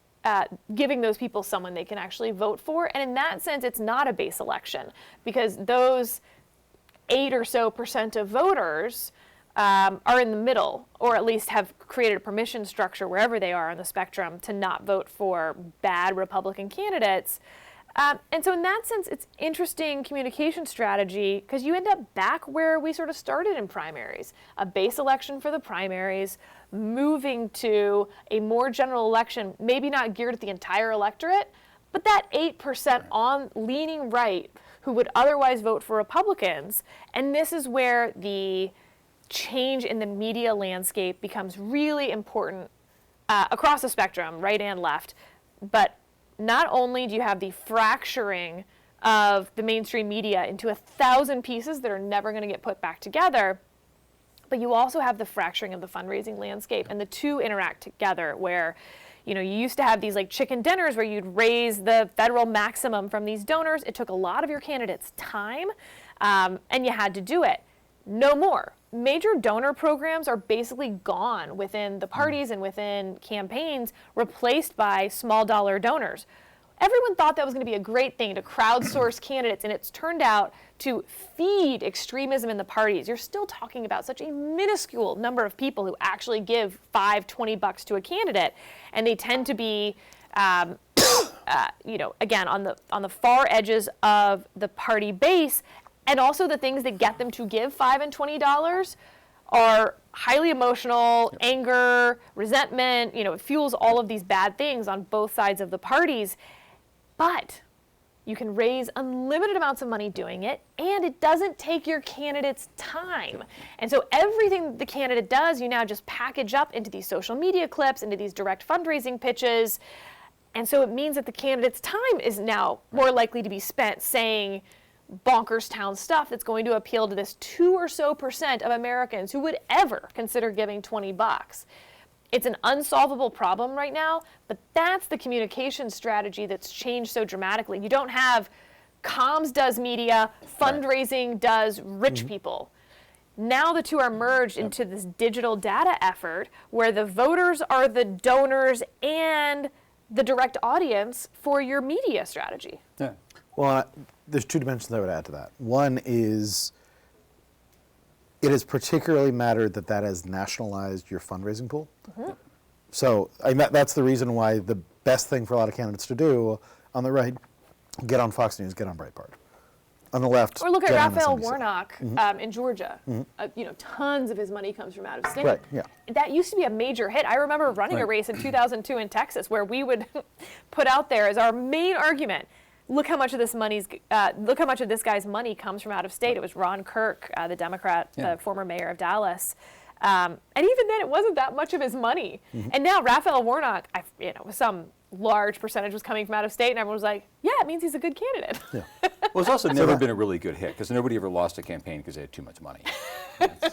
Speaker 3: giving those people someone they can actually vote for. And in that sense, it's not a base election because those 8% or so of voters are in the middle, or at least have created a permission structure wherever they are on the spectrum to not vote for bad Republican candidates. And so in that sense, it's interesting communication strategy because you end up back where we sort of started in primaries. A base election for the primaries, moving to a more general election, maybe not geared at the entire electorate, but that 8% on leaning right who would otherwise vote for Republicans. And this is where the change in the media landscape becomes really important across the spectrum, right and left. But not only do you have the fracturing of the mainstream media into 1,000 pieces that are never going to get put back together, but you also have the fracturing of the fundraising landscape, and the two interact together where, you know, you used to have these like chicken dinners where you'd raise the federal maximum from these donors. It took a lot of your candidates' time, and you had to do it. No more. Major donor programs are basically gone within the parties and within campaigns, replaced by small dollar donors. Everyone thought that was going to be a great thing to crowdsource candidates, and it's turned out to feed extremism in the parties. You're still talking about such a minuscule number of people who actually give $5-20 to a candidate, and they tend to be, you know, again on the far edges of the party base. And also the things that get them to give $5 and $20 are highly emotional, anger, resentment. You know, it fuels all of these bad things on both sides of the parties. But you can raise unlimited amounts of money doing it, and it doesn't take your candidate's time. And so everything the candidate does, you now just package up into these social media clips, into these direct fundraising pitches. And so it means that the candidate's time is now more likely to be spent saying bonkers town stuff that's going to appeal to this 2% or so of Americans who would ever consider giving $20. It's an unsolvable problem right now, but that's the communication strategy that's changed so dramatically. You don't have comms does media, fundraising does rich people. Now the two are merged into this digital data effort where the voters are the donors and the direct audience for your media strategy.
Speaker 1: Yeah.
Speaker 2: Well, there's two dimensions I would add to that. One is it has particularly mattered that that has nationalized your fundraising pool. So that's the reason why the best thing for a lot of candidates to do on the right, get on Fox News, get on Breitbart. On the left,
Speaker 3: Or look at
Speaker 2: get on
Speaker 3: Raphael
Speaker 2: MSNBC.
Speaker 3: Warnock in Georgia. Tons of his money comes from out of state.
Speaker 2: Right, yeah.
Speaker 3: That used to be a major hit. I remember running a race in 2002 in Texas where we would put out there as our main argument, look how much of this guy's money comes from out of state. It was Ron Kirk, the Democrat, the former mayor of Dallas. And even then, it wasn't that much of his money. And now Raphael Warnock, some large percentage was coming from out of state, and everyone was like, yeah, it means he's a good candidate.
Speaker 2: Yeah.
Speaker 1: Well, it's also never been a really good hit because nobody ever lost a campaign because they had too much money.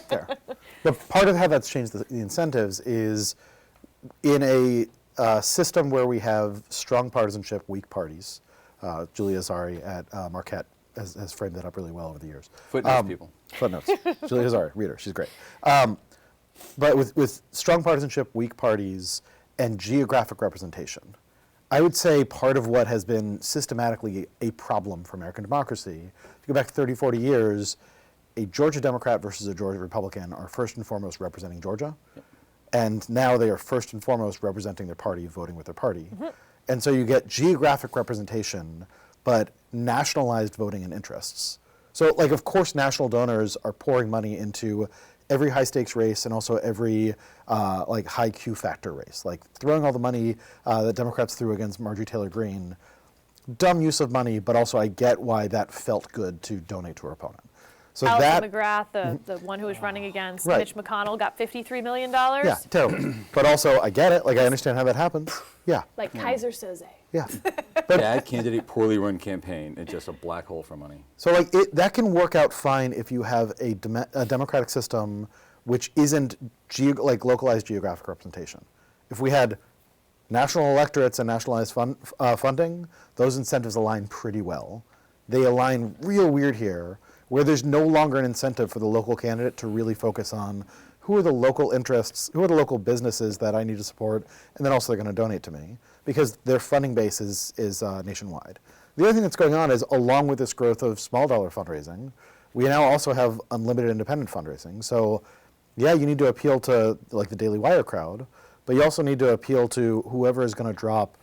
Speaker 2: Fair. But part of how that's changed the incentives is in a system where we have strong partisanship, weak parties. Julia Azari at Marquette has framed that up really well over the years.
Speaker 1: Footnotes, people.
Speaker 2: Footnotes. Julia Azari, read her, she's great. But with strong partisanship, weak parties, and geographic representation, I would say part of what has been systematically a problem for American democracy, if you go back 30, 40 years, a Georgia Democrat versus a Georgia Republican are first and foremost representing Georgia. Yep. And now they are first and foremost representing their party, voting with their party. And so you get geographic representation, but nationalized voting and interests. So, like, of course, national donors are pouring money into every high-stakes race and also every high Q factor race. Like throwing all the money that Democrats threw against Marjorie Taylor Greene, dumb use of money, but also I get why that felt good to donate to her opponent. So
Speaker 3: Alison McGrath, the one who was running against Mitch McConnell, got $53 million.
Speaker 2: Yeah, terrible. But also, I get it. Like, I understand how that happens. Yeah.
Speaker 3: Like Kaiser Soze.
Speaker 2: Yeah.
Speaker 1: Bad candidate, poorly run campaign. It's just a black hole for money.
Speaker 2: So, like, that can work out fine if you have a democratic system which isn't localized geographic representation. If we had national electorates and nationalized funding, those incentives align pretty well. They align real weird here, where there's no longer an incentive for the local candidate to really focus on who are the local interests, who are the local businesses that I need to support, and then also they're going to donate to me, because their funding base is nationwide. The other thing that's going on is, along with this growth of small dollar fundraising, we now also have unlimited independent fundraising. So, yeah, you need to appeal to like the Daily Wire crowd, but you also need to appeal to whoever is going to drop,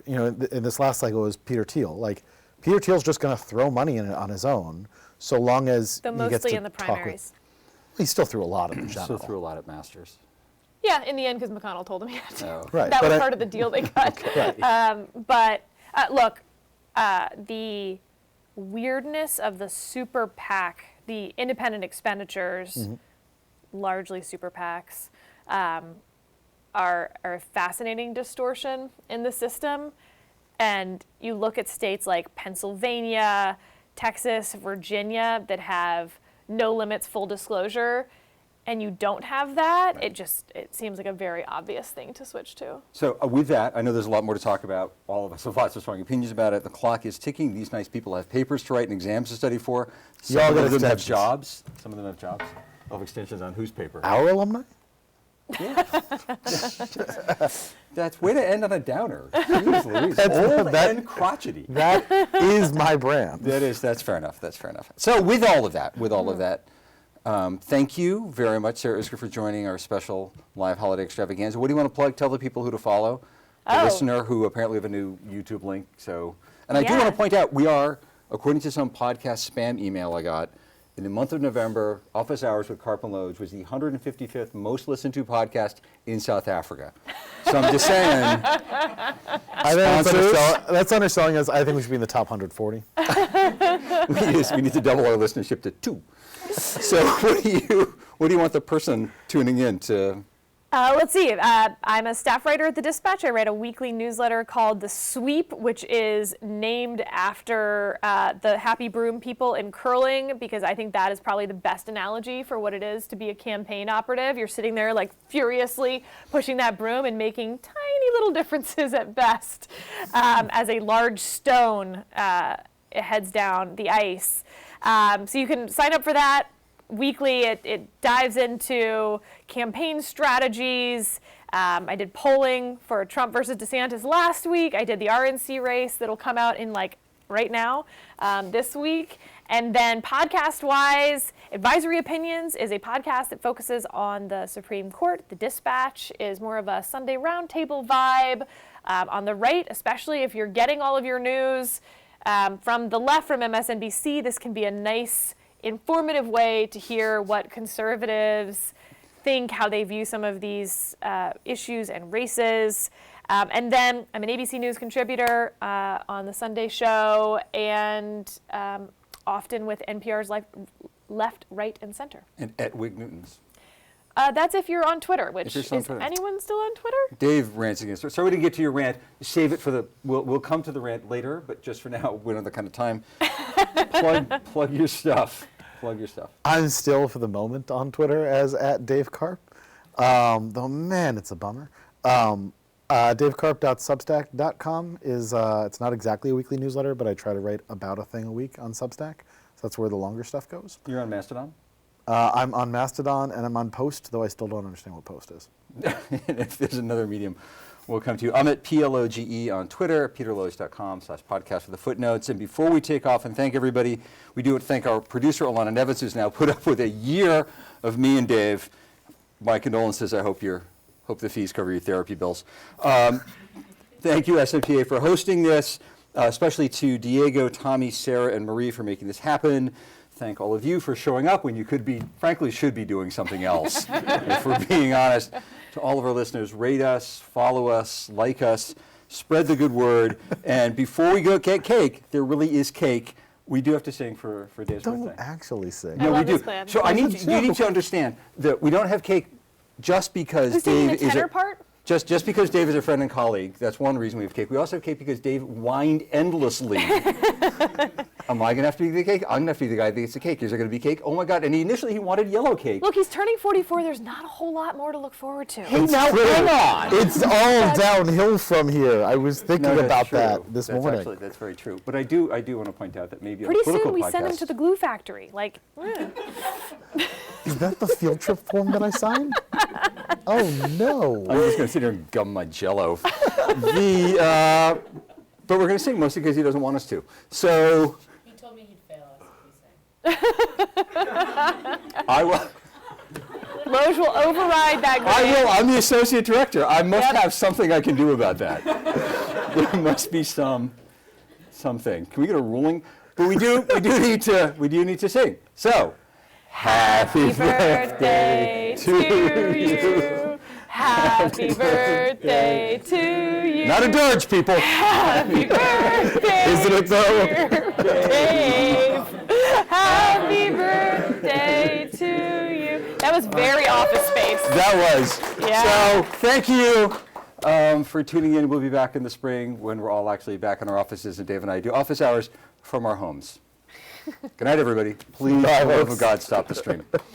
Speaker 2: in this last cycle it was Peter Thiel. Like, Peter Thiel's just going to throw money in it on his own, so long as he gets to
Speaker 3: in the
Speaker 2: talk
Speaker 3: primaries.
Speaker 2: He still threw a lot in general.
Speaker 1: Still threw a lot at Masters.
Speaker 3: Yeah, in the end, because McConnell told him he had to.
Speaker 1: Oh.
Speaker 2: Right.
Speaker 3: That was part of the deal they cut.
Speaker 2: Right.
Speaker 3: Look, the weirdness of the super PAC, the independent expenditures, largely super PACs, are a fascinating distortion in the system. And you look at states like Pennsylvania, Texas, Virginia that have no limits, full disclosure, and you don't have that, it seems like a very obvious thing to switch to.
Speaker 1: So with that, I know there's a lot more to talk about. All of us have lots of strong opinions about it. The clock is ticking. These nice people have papers to write and exams to study for. Some of them have jobs. Some of them have jobs. They'll have extensions on whose paper?
Speaker 2: Our alumni?
Speaker 1: Yeah. That's way to end on a downer. Jeez Louise.
Speaker 2: That's-
Speaker 1: Old
Speaker 2: that-
Speaker 1: and crotchety.
Speaker 2: That is my brand.
Speaker 1: That's fair enough. That's fair enough. So with all of that, thank you very much, Sarah Isgur, for joining our special live holiday extravaganza. What do you want to plug? Tell the people who to follow. The listener who apparently have a new YouTube link. So, and I do want to point out, we are, according to some podcast spam email I got, in the month of November, Office Hours with Karpf and Loge was the 155th most listened to podcast in South Africa. So I'm just saying.
Speaker 2: That's underselling us. I think we should be in the top 140.
Speaker 1: we need to double our listenership to 2. So what do you want the person tuning in to?
Speaker 3: Let's see. I'm a staff writer at The Dispatch. I write a weekly newsletter called The Sweep, which is named after the Happy Broom people in curling, because I think that is probably the best analogy for what it is to be a campaign operative. You're sitting there like furiously pushing that broom and making tiny little differences at best as a large stone heads down the ice. So you can sign up for that. weekly, it dives into campaign strategies. I did polling for Trump versus DeSantis last week. I did the RNC race that'll come out in like right now this week. And then podcast-wise, Advisory Opinions is a podcast that focuses on the Supreme Court. The Dispatch is more of a Sunday roundtable vibe. On the right, especially if you're getting all of your news from the left, from MSNBC, this can be a nice, informative way to hear what conservatives think, how they view some of these issues and races. And then I'm an ABC News contributor on the Sunday show, and often with NPR's Left, Right, and Center.
Speaker 1: And at Wig Newtons.
Speaker 3: That's if you're on Twitter, which
Speaker 1: If you're
Speaker 3: is
Speaker 1: on Twitter.
Speaker 3: anyone still on Twitter?
Speaker 1: Dave rants against it. Sorry we didn't get to your rant. Save it for the, we'll come to the rant later, but just for now, we don't have the kind of time. Plug your stuff. Plug your stuff.
Speaker 2: I'm still, for the moment, on Twitter as @DaveKarp. Though, man, it's a bummer. DaveKarp.substack.com is, it's not exactly a weekly newsletter, but I try to write about a thing a week on Substack. So that's where the longer stuff goes.
Speaker 1: You're on Mastodon?
Speaker 2: I'm on Mastodon, and I'm on Post, though I still don't understand what Post is.
Speaker 1: And if there's another medium, we'll come to you. I'm at PLOGE on Twitter, peterloge.com/podcast for the footnotes. And before we take off and thank everybody, we do thank our producer, Alana Nevitz, who's now put up with a year of me and Dave. My condolences. I hope the fees cover your therapy bills. Thank you, SMTA, for hosting this, especially to Diego, Tommy, Sarah, and Marie for making this happen. Thank all of you for showing up when you could be, frankly, should be doing something else, if we're being honest. To all of our listeners, rate us, follow us, like us, spread the good word. And before we go get cake, there really is cake. We do have to sing for Dave's
Speaker 2: Don't
Speaker 1: birthday.
Speaker 2: actually sing.
Speaker 3: I
Speaker 1: No, we
Speaker 3: love
Speaker 1: do.
Speaker 3: this plan.
Speaker 1: So you need to understand that we don't have cake just because
Speaker 3: Who's singing
Speaker 1: Dave
Speaker 3: the
Speaker 1: is
Speaker 3: tenor part?
Speaker 1: just because Dave is a friend and colleague. That's one reason we have cake. We also have cake because Dave whined endlessly. Am I going to have to be the cake? I'm going to have to be the guy that gets the cake. Is there going to be cake? Oh my God. And initially he wanted yellow cake.
Speaker 3: Look, he's turning 44. There's not a whole lot more to look forward to.
Speaker 1: Hey, now hang on.
Speaker 2: It's all downhill from here. I was thinking
Speaker 1: No,
Speaker 2: about
Speaker 1: true.
Speaker 2: that this morning.
Speaker 1: Actually, that's very true. But I do want to point out that maybe
Speaker 3: Pretty
Speaker 1: on a political
Speaker 3: soon we
Speaker 1: podcast,
Speaker 3: send him to the glue factory. Like,
Speaker 2: Is that the field trip form that I signed? Oh, no.
Speaker 1: I'm just going to sit here and gum my Jello. But we're going to sing mostly because he doesn't want us to. So
Speaker 4: He told me he'd fail us if we sang.
Speaker 1: I will.
Speaker 3: Loge will override that grant.
Speaker 1: I will. I'm the associate director. I must
Speaker 3: Yep.
Speaker 1: have something I can do about that. There must be something. Can we get a ruling? But we do need to sing. So, happy
Speaker 3: birthday to you. Happy birthday to you.
Speaker 1: Not a dirge, people.
Speaker 3: Happy birthday,
Speaker 2: Isn't it though?
Speaker 3: Dave. Happy birthday to you. That was very Office Space.
Speaker 1: That was.
Speaker 3: Yeah.
Speaker 1: So, thank you for tuning in. We'll be back in the spring when we're all actually back in our offices, and Dave and I do office hours from our homes. Good night, everybody. Please, for the love of God, stop the stream.